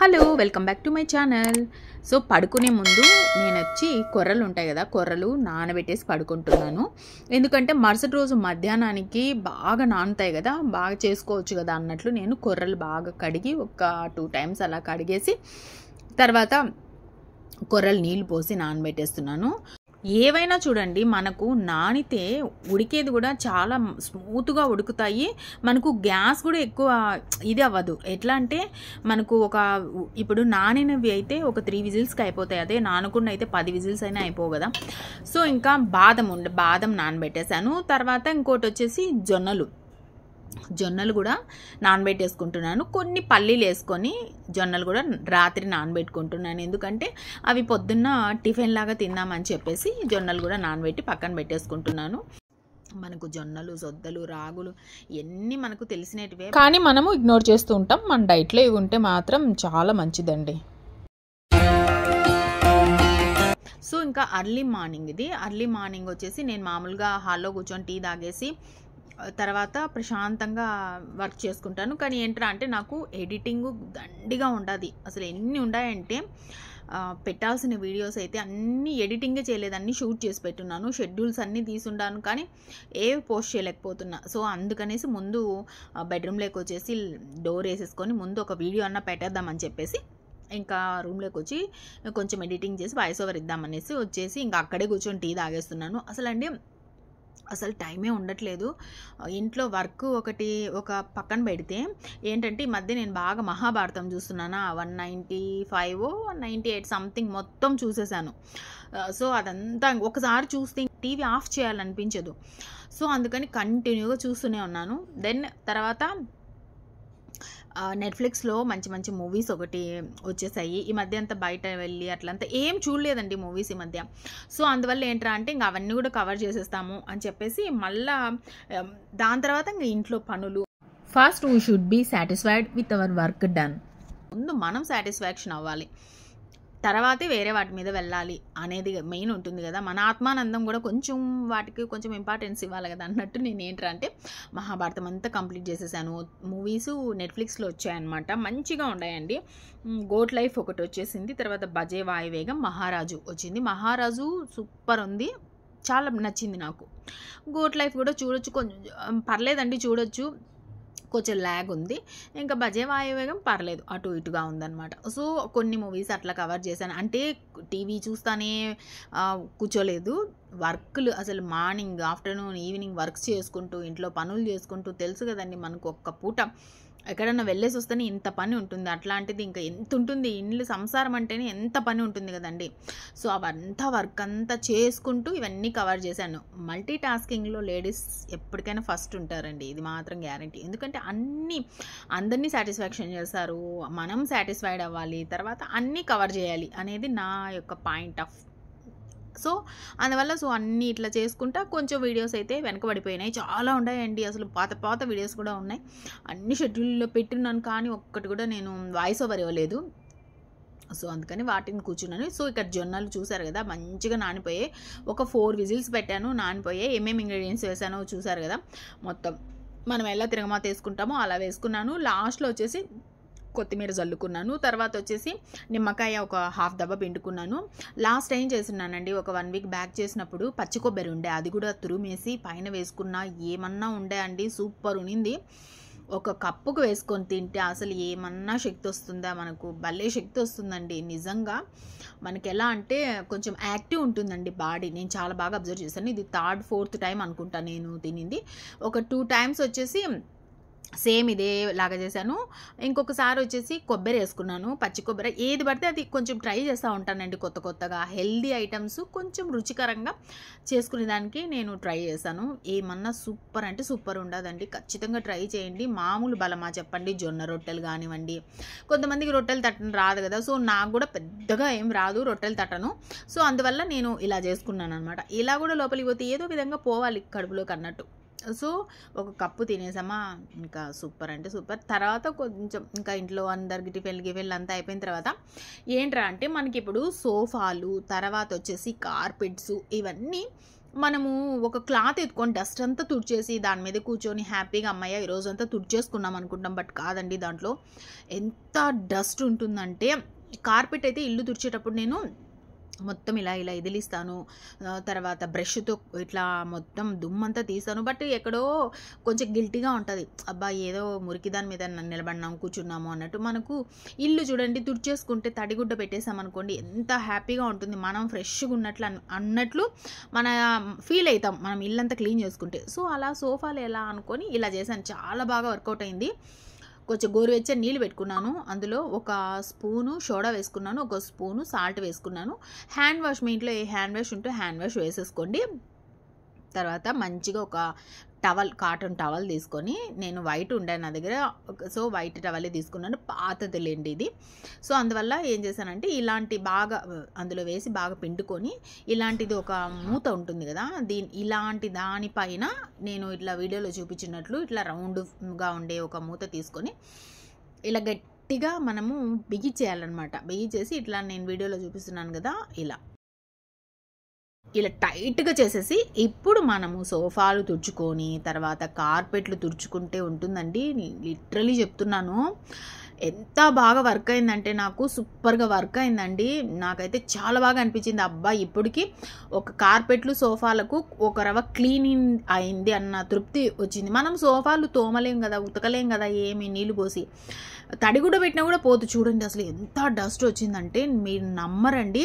Hello welcome back to my channel. So పడుకునే ముందు నేను వచ్చి కొర్రలు ఉంటాయి కదా, కొర్రలు నానబెట్టేసి పడుకుంటున్నాను. ఎందుకంటే మరుసటి రోజు మధ్యాహ్నానికి బాగా నానుతాయి కదా, బాగా చేసుకోవచ్చు కదా అన్నట్లు నేను కొర్రలు బాగా కడిగి ఒక 2 టైమ్స్ అలా కడిగేసి తర్వాత కొర్రలు నీళ్ళు పోసి నానబెట్టేస్తున్నాను. ఏవైనా చూడండి, మనకు నానితే ఉడికేది కూడా చాలా స్మూత్గా ఉడుకుతాయి. మనకు గ్యాస్ కూడా ఎక్కువ ఇది అవ్వదు. ఎట్లా అంటే మనకు ఇప్పుడు నానినవి అయితే ఒక 3 విజిల్స్కి అయిపోతాయి. అదే నానకుండా అయితే 10 విజిల్స్ అయినా అయిపోవు కదా. సో ఇంకా బాదం నానబెట్టేశాను. తర్వాత ఇంకోటి వచ్చేసి జొన్నలు కూడా నానబెట్టేసుకుంటున్నాను. కొన్ని పల్లీలు వేసుకొని జొన్నలు కూడా రాత్రి నానబెట్టుకుంటున్నాను. ఎందుకంటే అవి పొద్దున్న టిఫిన్ లాగా తిందామని చెప్పేసి జొన్నలు కూడా నానబెట్టి పక్కన పెట్టేసుకుంటున్నాను. మనకు జొన్నలు, సొద్దలు, రాగులు ఇవన్నీ మనకు తెలిసినటివే, కానీ మనము ఇగ్నోర్ చేస్తూ ఉంటాం. మన డైట్లో ఇవి ఉంటే మాత్రం చాలా మంచిదండి. సో ఇంకా అర్లీ మార్నింగ్ వచ్చేసి నేను మామూలుగా హాల్లో కూర్చొని టీ తాగేసి తర్వాత ప్రశాంతంగా వర్క్ చేసుకుంటాను. కానీ ఏంట్రా అంటే నాకు ఎడిటింగ్ దండిగా ఉండాలి. అసలు ఎన్ని ఉన్నాయంటే పెట్టాల్సిన వీడియోస్ అయితే అన్నీ ఎడిటింగే చేయలేదు, అన్నీ షూట్ చేసి పెట్టున్నాను. షెడ్యూల్స్ అన్నీ తీసుండాను కానీ ఏవి పోస్ట్ చేయలేకపోతున్నా. సో అందుకనేసి ముందు బెడ్రూమ్లోకి వచ్చేసి డోర్ వేసేసుకొని ముందు ఒక వీడియో అన్న పెట్టేద్దామని చెప్పేసి ఇంకా రూమ్లోకి వచ్చి కొంచెం ఎడిటింగ్ చేసి వాయిస్ ఓవర్ ఇద్దామనేసి వచ్చేసి ఇంకా అక్కడే కూర్చొని టీ తాగేస్తున్నాను. అసలు టైమే ఉండట్లేదు. ఇంట్లో వర్క్ ఒక పక్కన పెడితే ఏంటంటే ఈ మధ్య నేను బాగా మహాభారతం చూస్తున్నాను. 195 198 సంథింగ్ మొత్తం చూసేసాను. సో అదంతా ఒకసారి చూస్తే టీవీ ఆఫ్ చేయాలనిపించదు. సో అందుకని కంటిన్యూగా చూస్తూనే ఉన్నాను. దెన్ తర్వాత నెట్ఫ్లిక్స్లో మంచి మూవీస్ ఒకటి వచ్చేసాయి. ఈ మధ్య అంతా బయట వెళ్ళి అట్లంతా ఏం చూడలేదండి మూవీస్ ఈ మధ్య. సో అందువల్ల ఏంట్రా అంటే ఇంకా అవన్నీ కూడా కవర్ చేసేస్తాము అని చెప్పేసి మళ్ళా దాని తర్వాత ఇంకా ఇంట్లో పనులు. First we should be satisfied with our work done. ముందు మనం సాటిస్ఫాక్షన్ అవ్వాలి, తర్వాతే వేరే వాటి మీద వెళ్ళాలి అనేది మెయిన్ ఉంటుంది కదా. మన ఆత్మానందం కూడా వాటికి కొంచెం ఇంపార్టెన్స్ ఇవ్వాలి కదా అన్నట్టు నేను ఏంట్రా అంటే మహాభారతం అంతా కంప్లీట్ చేసేసాను. మూవీస్ నెట్ఫ్లిక్స్లో వచ్చాయన్నమాట, మంచిగా ఉన్నాయండి. గోట్ లైఫ్ ఒకటి వచ్చేసింది, తర్వాత బజే వాయువేగం, మహారాజు వచ్చింది. మహారాజు సూపర్ ఉంది, చాలా నచ్చింది నాకు. గోట్ లైఫ్ కూడా చూడొచ్చు, కొంచెం పర్లేదండి, చూడొచ్చు, కొంచెం ల్యాగ్ ఉంది. ఇంకా బజే వాయువేగం పర్లేదు, అటు ఇటుగా ఉందన్నమాట. సో కొన్ని మూవీస్ అట్లా కవర్ చేశాను. అంటే టీవీ చూస్తానే కూర్చోలేదు, వర్క్లు అసలు మార్నింగ్, ఆఫ్టర్నూన్, ఈవినింగ్ వర్క్స్ చేసుకుంటూ ఇంట్లో పనులు చేసుకుంటూ, తెలుసు కదండి మనకు ఒక్క పూట ఎక్కడన్నా వెళ్ళేసి వస్తేనే ఇంత పని ఉంటుంది. అట్లాంటిది ఇంకా ఎంత ఉంటుంది, ఇండ్లు సంసారం అంటేనే ఎంత పని ఉంటుంది కదండి. సో అవంతా వర్క్ అంతా చేసుకుంటూ ఇవన్నీ కవర్ చేశాను. మల్టీ టాస్కింగ్లో లేడీస్ ఎప్పటికైనా ఫస్ట్ ఉంటారండి, ఇది మాత్రం గ్యారంటీ. ఎందుకంటే అందరినీ సాటిస్ఫాక్షన్ చేస్తారు, మనం సాటిస్ఫైడ్ అవ్వాలి, తర్వాత అన్నీ కవర్ చేయాలి అనేది నా యొక్క పాయింట్ ఆఫ్. సో అందువల్ల అన్నీ ఇట్లా చేసుకుంటా కొంచెం వీడియోస్ అయితే వెనకబడిపోయినాయి, చాలా ఉన్నాయండి. అసలు పాత వీడియోస్ కూడా ఉన్నాయి, అన్ని షెడ్యూల్లో పెట్టున్నాను కానీ ఒక్కటి కూడా నేను వాయిస్ ఓవర్ ఇవ్వలేదు. సో అందుకని వాటిని కూర్చున్నాను. సో ఇక్కడ జొన్నలు చూసారు కదా, మంచిగా నానిపోయాయి. ఒక 4 విజిల్స్ పెట్టాను, నానిపోయాయి. ఏమేమి ఇంగ్రీడియంట్స్ వేసానో చూసారు కదా, మొత్తం మనం ఎలా తిరగమాత వేసుకుంటామో అలా వేసుకున్నాను. లాస్ట్లో వచ్చేసి కొత్తిమీర జల్లుకున్నాను. తర్వాత వచ్చేసి నిమ్మకాయ ఒక 1/2 దబ్బ పిండుకున్నాను. లాస్ట్ టైం చేస్తున్నానండి, ఒక 1 వీక్ బ్యాక్ చేసినప్పుడు పచ్చి కొబ్బరి ఉండే, అది కూడా తురిమేసి పైన వేసుకున్నా, ఏమన్నా ఉండే అండి, సూపర్ ఉనింది. ఒక కప్పుకు వేసుకొని తింటే అసలు ఏమన్నా శక్తి వస్తుందా, మనకు భలే శక్తి వస్తుందండి నిజంగా. మనకి ఎలా అంటే కొంచెం యాక్టివ్ ఉంటుందండి బాడీ. నేను చాలా బాగా అబ్జర్వ్ చేశాను. ఇది 3rd 4th టైం అనుకుంటా నేను తినింది. ఒక 2 టైమ్స్ వచ్చేసి సేమ్ ఇదే లాగా చేశాను. ఇంకొకసారి వచ్చేసి కొబ్బరి వేసుకున్నాను, పచ్చి కొబ్బరి. ఏది పడితే అది కొంచెం ట్రై చేస్తూ ఉంటానండి, కొత్తగా హెల్దీ ఐటమ్స్ కొంచెం రుచికరంగా చేసుకునే దానికి నేను ట్రై చేశాను. ఏమన్నా సూపర్ అంటే సూపర్ ఉండదండి, ఖచ్చితంగా ట్రై చేయండి. మామూలు బలమా చెప్పండి, జొన్న రొట్టెలు కానివ్వండి. కొంతమందికి రొట్టెలు తట్టను రాదు కదా, సో నాకు కూడా పెద్దగా ఏం రాదు రొట్టెలు తట్టను. సో అందువల్ల నేను ఇలా చేసుకున్నాను అనమాట. ఇలా కూడా లోపలికి పోతే ఏదో విధంగా పోవాలి కడుపులోకి అన్నట్టు. సో ఒక కప్పు తినేసామా, ఇంకా సూపర్ అంటే సూపర్. తర్వాత కొంచెం ఇంకా ఇంట్లో అందరికి టిఫిన్లు అంతా అయిపోయిన తర్వాత ఏంట్రా అంటే మనకి ఇప్పుడు సోఫాలు, తర్వాత వచ్చేసి కార్పెట్స్, ఇవన్నీ మనము ఒక క్లాత్ ఎత్తుకొని డస్ట్ అంతా తుడిచేసి దాని మీద కూర్చొని హ్యాపీగా అమ్మయ్య ఈరోజంతా తుడిచేసుకున్నాం అనుకుంటాం. బట్ కాదండి, దాంట్లో ఎంత డస్ట్ ఉంటుందంటే, కార్పెట్ అయితే ఇల్లు తుడిచేటప్పుడు నేను మొత్తం ఇలా ఇలా ఇదిలిస్తాను, తర్వాత బ్రష్తో ఇట్లా మొత్తం దుమ్మంతా తీస్తాను. బట్ ఎక్కడో కొంచెం గిల్టీగా ఉంటుంది, అబ్బా ఏదో మురికి దాని మీద నిలబడినాము కూర్చున్నాము అన్నట్టు. మనకు ఇల్లు చూడండి, తుడిచేసుకుంటే తడిగుడ్డ పెట్టేసామనుకోండి ఎంత హ్యాపీగా ఉంటుంది, మనం ఫ్రెష్గా ఉన్నట్లు అన్నట్లు మన ఫీల్ అవుతాం మనం ఇల్లంతా క్లీన్ చేసుకుంటే. సో అలా సోఫాలు ఎలా అనుకొని ఇలా చేశాను, చాలా బాగా వర్కౌట్ అయింది. కొంచెం గోరువెచ్చని నీళ్ళు పెట్టుకున్నాను, అందులో ఒక స్పూను సోడా వేసుకున్నాను, ఒక స్పూను సాల్ట్ వేసుకున్నాను. హ్యాండ్ వాష్, మీ ఇంట్లో ఏ హ్యాండ్ వాష్ ఉంటే హ్యాండ్ వాష్ వేసేసుకోండి. తర్వాత మంచిగా ఒక టవల్, కాటన్ టవల్ తీసుకొని, నేను వైట్ ఉండే నా దగ్గర, సో వైట్ టవలే తీసుకున్నాను, పాతదిలేండి ఇది. సో అందువల్ల ఏం చేశానంటే ఇలాంటి బాగా అందులో వేసి బాగా పిండుకొని, ఇలాంటిది ఒక మూత ఉంటుంది కదా, ఇలాంటి దానిపైన నేను ఇట్లా వీడియోలో చూపించినట్లు ఇట్లా రౌండ్గా ఉండే ఒక మూత తీసుకొని ఇలా గట్టిగా మనము బిగించేయాలన్నమాట. బిగించేసి ఇట్లా నేను వీడియోలో చూపిస్తున్నాను కదా, ఇలా టైట్గా చేసేసి ఇప్పుడు మనము సోఫాలు తుడుచుకొని తర్వాత కార్పెట్లు తుడుచుకుంటే ఉంటుందండి. లిటరలీ చెప్తున్నాను, ఎంత బాగా వర్క్ అయిందంటే నాకు సూపర్గా వర్క్ అయిందండి. నాకైతే చాలా బాగా అనిపించింది. అబ్బా ఇప్పటికి ఒక కార్పెట్లు సోఫాలకు ఒక రవ క్లీనింగ్ అయింది అన్న తృప్తి వచ్చింది. మనం సోఫాలు తోమలేం కదా, ఉతకలేం కదా, ఏమి నీళ్ళు పోసి, తడి కూడా పెట్టినా కూడా పోతు. చూడండి అసలు ఎంత డస్ట్ వచ్చిందంటే మీరు నమ్మరండి,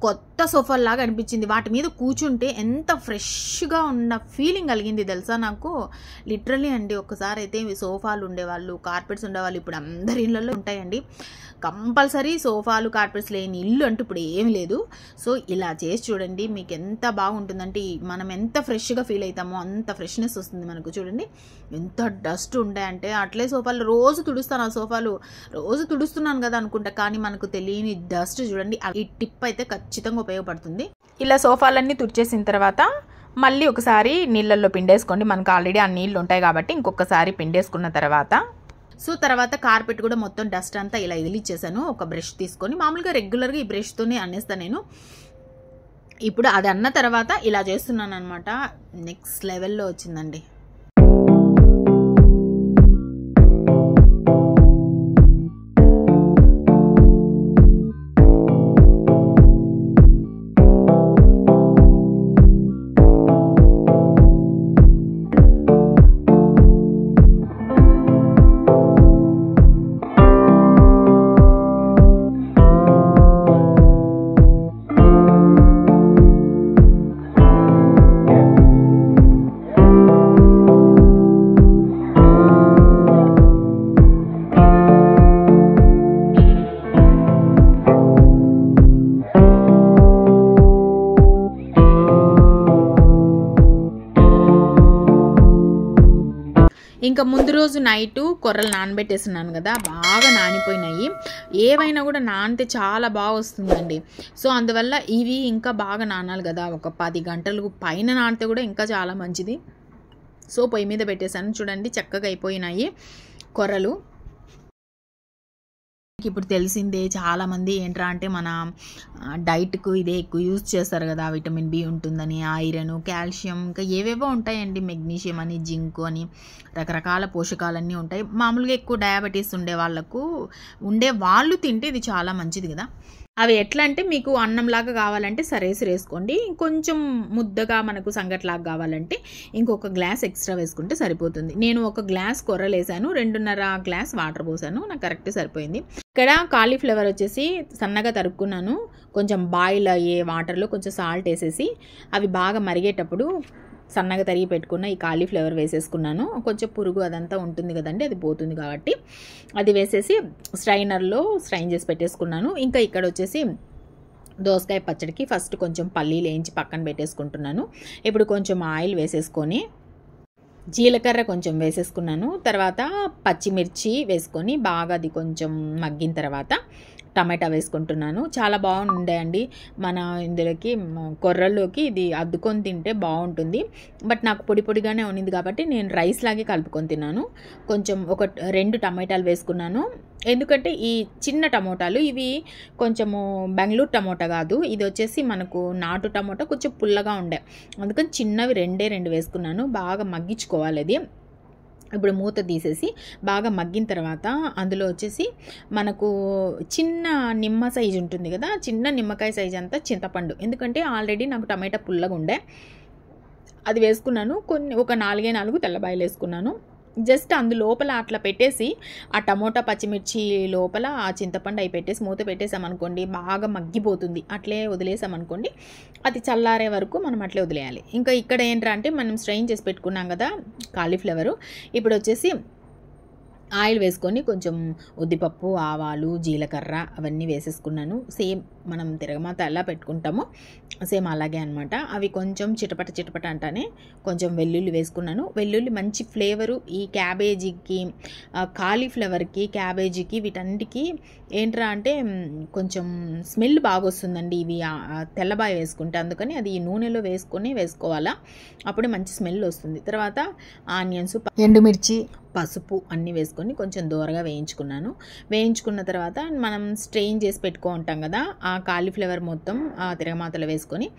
కొత్త సోఫాల్లాగా అనిపించింది. వాటి మీద కూర్చుంటే ఎంత ఫ్రెష్గా ఉన్న ఫీలింగ్ కలిగింది తెలుసా నాకు. లిటరలీ అండి, ఒక్కసారి అయితే సోఫాలు ఉండేవాళ్ళు, కార్పెట్స్ ఉండేవాళ్ళు ఇప్పుడు అందరి ఇళ్ళల్లో ఉంటాయండి. కంపల్సరీ సోఫాలు కార్పెట్స్ లేని ఇల్లు అంటూ ఇప్పుడు ఏమి లేదు. సో ఇలా చేసి చూడండి, మీకు ఎంత బాగుంటుందంటే మనం ఎంత ఫ్రెష్గా ఫీల్ అవుతామో అంత ఫ్రెష్నెస్ వస్తుంది మనకు. చూడండి ఎంత డస్ట్ ఉంటాయంటే, అట్లే సోఫాలు రోజు తుడుస్తాను, ఆ సోఫాలు రోజు తుడుస్తున్నాను కదా అనుకుంటా, కానీ మనకు తెలియని డస్ట్ చూడండి. ఈ టిప్ అయితే ఖచ్చితంగా ఉపయోగపడుతుంది. ఇలా సోఫాలన్నీ తుడిచేసిన తర్వాత మళ్ళీ ఒకసారి నీళ్ళల్లో పిండేసుకోండి. మనకు ఆల్రెడీ ఆ నీళ్ళు ఉంటాయి కాబట్టి ఇంకొకసారి పిండేసుకున్న తర్వాత, సో తర్వాత కార్పెట్ కూడా మొత్తం డస్ట్ అంతా ఇలా ఇదిలిచ్చేసాను. ఒక బ్రష్ తీసుకొని, మామూలుగా రెగ్యులర్గా ఈ బ్రష్తోనే అన్నేస్తాను నేను. ఇప్పుడు అది అన్న తర్వాత ఇలా చేస్తున్నాను అనమాట. నెక్స్ట్ లెవెల్లో వచ్చిందండి. ఇంకా ముందు రోజు నైటు కొర్రలు నానబెట్టేస్తున్నాను కదా, బాగా నానిపోయినాయి. ఏవైనా కూడా నానితే చాలా బాగా వస్తుందండి. సో అందువల్ల ఇవి ఇంకా బాగా నానాలి కదా, ఒక 10 గంటలకు పైన నానితే కూడా ఇంకా చాలా మంచిది. సో పొయ్యి మీద పెట్టేశాను, చూడండి చక్కగా అయిపోయినాయి కొర్రలు. ఇప్పుడు తెలిసిందే చాలామంది ఏంట్రా అంటే మన డైట్కు ఇదే ఎక్కువ యూజ్ చేస్తారు కదా, విటమిన్ బి ఉంటుందని, ఐరన్, కాల్షియం, ఇంకా ఏవేవో ఉంటాయండి, మెగ్నీషియం అని, జింక్ అని, రకరకాల పోషకాలన్నీ ఉంటాయి. మామూలుగా ఎక్కువ డయాబెటీస్ ఉండే వాళ్ళు తింటే ఇది చాలా మంచిది కదా. అవి ఎట్లా అంటే మీకు అన్నంలాగా కావాలంటే సరేసి వేసుకోండి, కొంచెం ముద్దగా మనకు సంగట్లాగా కావాలంటే ఇంకొక గ్లాస్ ఎక్స్ట్రా వేసుకుంటే సరిపోతుంది. నేను ఒక గ్లాస్ కొర్రలు వేసాను, 2.5 గ్లాస్ వాటర్ పోసాను, నాకు కరెక్ట్ సరిపోయింది. ఇక్కడ కాలీఫ్లవర్ వచ్చేసి సన్నగా తరుక్కున్నాను, కొంచెం బాయిల్ అయ్యే వాటర్లో కొంచెం సాల్ట్ వేసేసి అవి బాగా మరిగేటప్పుడు సన్నగా తరిగి పెట్టుకున్న ఈ కాలీఫ్లవర్ వేసేసుకున్నాను. కొంచెం పురుగు అదంతా ఉంటుంది కదండి, అది పోతుంది కాబట్టి అది వేసేసి స్ట్రైనర్లో స్ట్రైన్ చేసి పెట్టేసుకున్నాను. ఇంకా ఇక్కడ వచ్చేసి దోసకాయ పచ్చడికి ఫస్ట్ కొంచెం పల్లీలు వేయించి పక్కన పెట్టేసుకుంటున్నాను. ఇప్పుడు కొంచెం ఆయిల్ వేసేసుకొని జీలకర్ర కొంచెం వేసేసుకున్నాను. తర్వాత పచ్చిమిర్చి వేసుకొని బాగా అది కొంచెం మగ్గిన తర్వాత టమాటా వేసుకుంటున్నాను. చాలా బాగుండే అండి. మన ఇందులోకి కొర్రల్లోకి ఇది అద్దుకొని తింటే బాగుంటుంది. బట్ నాకు పొడి పొడిగానే ఉన్నింది కాబట్టి నేను రైస్ లాగే కలుపుకొని తిన్నాను. కొంచెం 2 టమాటాలు వేసుకున్నాను. ఎందుకంటే ఈ చిన్న టమోటాలు ఇవి కొంచెము బెంగళూరు టమోటా కాదు, ఇది వచ్చేసి మనకు నాటు టమోటా, కొంచెం పుల్లగా ఉండే, అందుకని చిన్నవి 2 వేసుకున్నాను. బాగా మగ్గించుకోవాలి అది. ఇప్పుడు మూత తీసేసి బాగా మగ్గిన తర్వాత అందులో వచ్చేసి మనకు చిన్న నిమ్మ సైజు ఉంటుంది కదా, చిన్న నిమ్మకాయ సైజు అంతా చింతపండు, ఎందుకంటే ఆల్రెడీ నాకు టమాటా పుల్లగా ఉండే, అది వేసుకున్నాను. ఒక 4 తెల్లబాయలు వేసుకున్నాను. జస్ట్ అందులోపల అట్లా పెట్టేసి ఆ టమోటా పచ్చిమిర్చి లోపల ఆ చింతపండు అవి పెట్టేసి మూత పెట్టేసామనుకోండి బాగా మగ్గిపోతుంది. అట్లే వదిలేసామనుకోండి అది చల్లారే వరకు మనం అట్లే వదిలేయాలి. ఇంకా ఇక్కడ ఏంటంటే మనం స్ట్రెయిన్ చేసి పెట్టుకున్నాం కదా కాలీఫ్లవరు, ఇప్పుడు వచ్చేసి ఆయిల్ వేసుకొని కొంచెం ఉద్దిపప్పు, ఆవాలు, జీలకర్ర అవన్నీ వేసేసుకున్నాను. సేమ్ మనం తిరగమాత ఎలా పెట్టుకుంటామో సేమ్ అలాగే అనమాట. అవి కొంచెం చిటపట అంటానే కొంచెం వెల్లుల్లి వేసుకున్నాను. వెల్లుల్లి మంచి ఫ్లేవరు ఈ క్యాబేజీకి, కాలీఫ్లవర్కి, క్యాబేజీకి వీటన్నిటికీ ఏంట్రా అంటే కొంచెం స్మెల్ బాగా వస్తుందండి ఇవి తెల్లబాయ వేసుకుంటే. అందుకని అది ఈ నూనెలో వేసుకోవాలా, అప్పుడే మంచి స్మెల్ వస్తుంది. తర్వాత ఆనియన్స్, ఎండుమిర్చి, పసుపు అన్నీ వేసుకొని కొంచెం దూరగా వేయించుకున్న తర్వాత మనం స్ట్రెయిన్ చేసి పెట్టుకుంటాం కదా ఆ కాలీఫ్లవర్ మొత్తం ఆ తిరగమాతలో వేసుకొని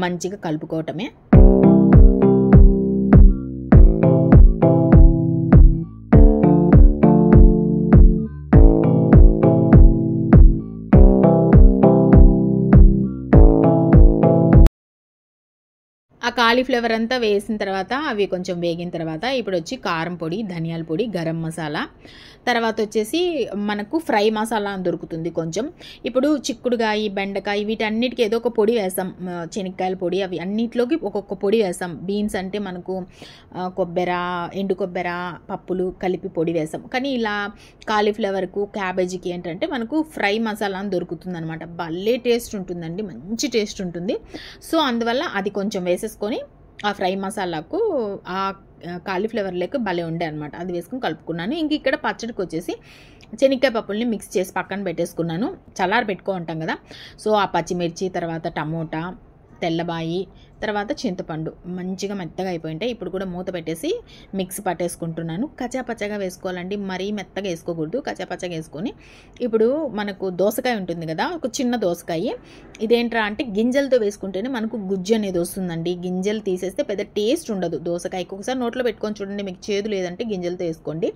మంచిగా కలుపుకోవటమే. ఆ కాలీఫ్లవర్ అంతా వేసిన తర్వాత అవి కొంచెం వేగిన తర్వాత ఇప్పుడు వచ్చి కారం పొడి, ధనియాల పొడి, గరం మసాలా, తర్వాత వచ్చేసి మనకు ఫ్రై మసాలా అని దొరుకుతుంది కొంచెం. ఇప్పుడు చిక్కుడుకాయ, బెండకాయ వీటన్నిటికీ ఏదో ఒక పొడి వేస్తాం, శనక్కాయల పొడి, అవి అన్నిట్లోకి ఒక్కొక్క పొడి వేస్తాం. బీన్స్ అంటే మనకు ఎండు కొబ్బెర, పప్పులు కలిపి పొడి వేస్తాం. కానీ ఇలా కాలీఫ్లవర్కు, క్యాబేజీకి ఏంటంటే మనకు ఫ్రై మసాలా అని దొరుకుతుంది అనమాట. భలే టేస్ట్ ఉంటుందండి, మంచి టేస్ట్ ఉంటుంది. సో అందువల్ల అది కొంచెం వేసేసుకొని ఆ ఫ్రై మసాలాకు ఆ కాలీఫ్లవర్ లేక భలే ఉండే అనమాట, అది వేసుకుని కలుపుకున్నాను. ఇంక ఇక్కడ పచ్చడికి వచ్చేసి శనక్కాయ పప్పుల్ని మిక్స్ చేసి పక్కన పెట్టేసుకున్నాను. చల్లారి పెట్టుకుంటాం కదా, సో ఆ పచ్చిమిర్చి, తర్వాత టమోటా, తెల్లబాయి, తర్వాత చింతపండు మంచిగా మెత్తగా అయిపోయింటాయి. ఇప్పుడు కూడా మూత పెట్టేసి మిక్స్ పట్టేసుకుంటున్నాను. కచాపచ్చగా వేసుకోవాలండి, మరీ మెత్తగా వేసుకోకూడదు, కచాపచ్చగా వేసుకొని ఇప్పుడు మనకు దోసకాయ ఉంటుంది కదా, ఒక చిన్న దోసకాయ, ఇదేంట్రా అంటే గింజలతో వేసుకుంటేనే మనకు గుజ్జు అనేది వస్తుందండి. గింజలు తీసేస్తే పెద్ద టేస్ట్ ఉండదు దోసకాయకి. ఒకసారి నోట్లో పెట్టుకొని చూడండి, మీకు చేదు లేదంటే గింజలతో వేసుకోండి,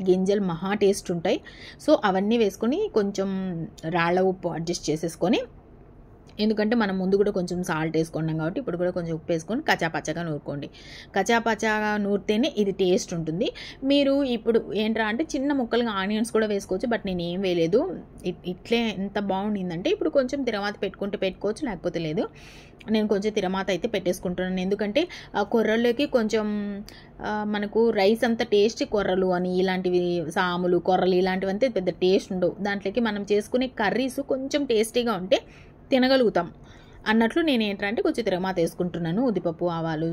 గింజలు మహా టేస్ట్ ఉంటాయి. సో అవన్నీ వేసుకొని కొంచెం రాళ్ళ ఉప్పు అడ్జస్ట్ చేసేసుకొని, ఎందుకంటే మనం ముందు కూడా కొంచెం సాల్ట్ వేసుకున్నాం కాబట్టి ఇప్పుడు కూడా కొంచెం ఉప్పు వేసుకొని కచాపచ్చగా నూరుకోండి. కచాపచ్చగా నూరితేనే ఇది టేస్ట్ ఉంటుంది. మీరు ఇప్పుడు ఏంట్రా అంటే చిన్న ముక్కలుగా ఆనియన్స్ కూడా వేసుకోవచ్చు, బట్ నేను ఏం వేయలేదు. ఇట్లే ఎంత బాగుండిందంటే ఇప్పుడు కొంచెం తిరమాత పెట్టుకోవచ్చు, లేకపోతే లేదు. నేను కొంచెం తిరమాత అయితే పెట్టేసుకుంటున్నాను, ఎందుకంటే కొర్రల్లోకి కొంచెం మనకు రైస్ అంతా టేస్ట్, కొర్రలు అని ఇలాంటివి, సాములు, కొర్రలు ఇలాంటివంతే పెద్ద టేస్ట్ ఉండవు. దాంట్లోకి మనం చేసుకునే కర్రీస్ కొంచెం టేస్టీగా ఉంటే తినగలుగుతాం అన్నట్లు నేను ఏంటంటే కొంచెం తిరగమాత వేసుకుంటున్నాను. ఉద్దిపప్పు, ఆవాలు,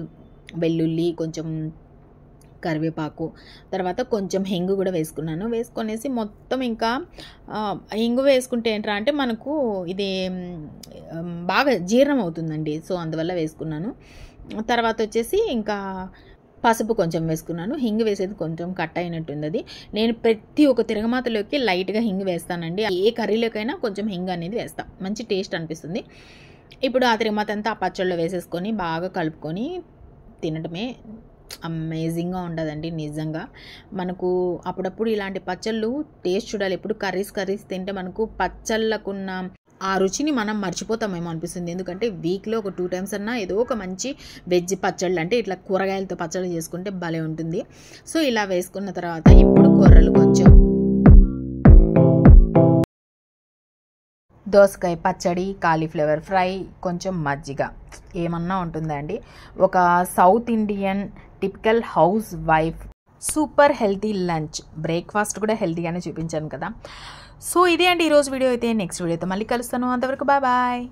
వెల్లుల్లి, కొంచెం కరివేపాకు, తర్వాత కొంచెం హెంగు కూడా వేసుకున్నాను. వేసుకొనేసి మొత్తం ఇంకా హెంగు వేసుకుంటే ఏంట్రా అంటే మనకు ఇది బాగా జీర్ణం అవుతుందండి, సో అందువల్ల వేసుకున్నాను. తర్వాత వచ్చేసి ఇంకా పసుపు కొంచెం వేసుకున్నాను. హింగు వేసేది కొంచెం కట్ అయినట్టుంది అది. నేను ప్రతి ఒక్క తిరగమాతలోకి లైట్గా హింగు వేస్తానండి, ఏ కర్రీలోకైనా కొంచెం హింగు అనేది వేస్తాం, మంచి టేస్ట్ అనిపిస్తుంది. ఇప్పుడు ఆ తిరగమాత అంతా ఆ పచ్చళ్ళలో వేసేసుకొని బాగా కలుపుకొని తినడమే అమేజింగ్గా ఉండదండి నిజంగా. మనకు అప్పుడప్పుడు ఇలాంటి పచ్చళ్ళు టేస్ట్ చూడాలి. ఎప్పుడు కర్రీస్ తింటే మనకు పచ్చళ్ళకున్న ఆ రుచిని మనం మర్చిపోతామేమో అనిపిస్తుంది. ఎందుకంటే వీక్లో ఒక 2 times అన్నా ఏదో ఒక మంచి వెజ్ పచ్చళ్ళు, అంటే ఇట్లా కూరగాయలతో పచ్చళ్ళు చేసుకుంటే భలే ఉంటుంది. సో ఇలా వేసుకున్న తర్వాత ఇప్పుడు కూరలు కొంచెం దోసకాయ పచ్చడి, కాలీఫ్లవర్ ఫ్రై, కొంచెం మజ్జిగ ఏమన్నా ఉంటుందా అండి. ఒక south Indian typical house wife super healthy lunch. Breakfast కూడా హెల్తీగానే చూపించాను కదా. సో ఇదే అండి ఈరోజు వీడియో అయితే. నెక్స్ట్ వీడియోతో మళ్ళీ కలుస్తాను, అంతవరకు బాయ్.